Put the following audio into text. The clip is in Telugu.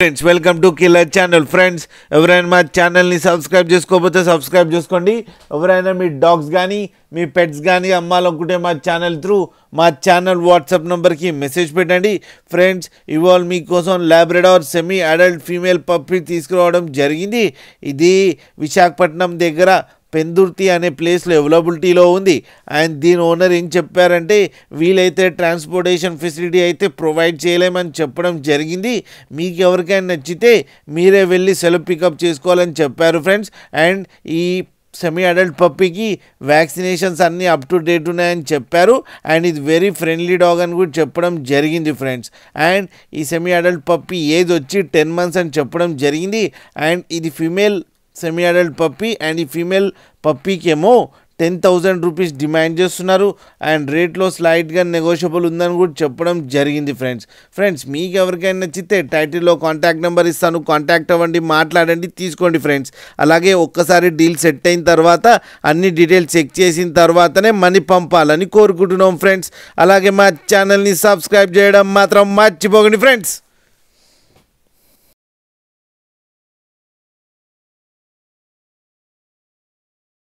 Friends welcome to killer channel. Friends ఎవరైనా మా ఛానల్ని సబ్స్క్రైబ్ చేసుకోకపోతే సబ్స్క్రైబ్ చేసుకోండి. ఎవరైనా మీ డాగ్స్ కానీ మీ పెట్స్ కానీ అమ్మాలనుకుంటే మా ఛానల్ త్రూ మా ఛానల్ వాట్సాప్ నెంబర్కి మెసేజ్ పెట్టండి. ఫ్రెండ్స్ ఇవాళ మీకోసం Labrador semi adult female puppy తీసుకురావడం జరిగింది. ఇది విశాఖపట్నం దగ్గర పెందుర్తి అనే ప్లేస్లో అవైలబిలిటీలో ఉంది. అండ్ దీని ఓనర్ ఏం చెప్పారంటే వీలైతే ట్రాన్స్పోర్టేషన్ ఫెసిలిటీ అయితే ప్రొవైడ్ చేయలేమని చెప్పడం జరిగింది. మీకు ఎవరికైనా నచ్చితే మీరే వెళ్ళి సెల్ఫ్ పికప్ చేసుకోవాలని చెప్పారు ఫ్రెండ్స్. అండ్ ఈ సెమీ అడల్ట్ పప్పీకి వ్యాక్సినేషన్స్ అన్నీ అప్ టు డేట్ ఉన్నాయని చెప్పారు. అండ్ ఇది వెరీ ఫ్రెండ్లీ డాగ్ అని కూడా చెప్పడం జరిగింది ఫ్రెండ్స్. అండ్ ఈ సెమీ అడల్ట్ పప్పీ ఏజ్ వచ్చి 10 months అని చెప్పడం జరిగింది. అండ్ ఇది female semi adult puppy. And ఈ ఫీమేల్ పప్పీకి ఏమో 10,000 రూపీస్ డిమాండ్ చేస్తున్నారు. అండ్ రేట్లో స్లైట్గా నెగోషియబుల్ ఉందని కూడా చెప్పడం జరిగింది ఫ్రెండ్స్ మీకు ఎవరికైనా నచ్చితే టైటిల్లో కాంటాక్ట్ నెంబర్ ఇస్తాను, కాంటాక్ట్ అవ్వండి, మాట్లాడండి, తీసుకోండి ఫ్రెండ్స్. అలాగే ఒక్కసారి డీల్ సెట్ అయిన తర్వాత అన్ని డీటెయిల్స్ చెక్ చేసిన తర్వాతనే మనీ పంపాలని కోరుకుంటున్నాం ఫ్రెండ్స్. అలాగే మా ఛానల్ని సబ్స్క్రైబ్ చేయడం మాత్రం మర్చిపోకండి ఫ్రెండ్స్.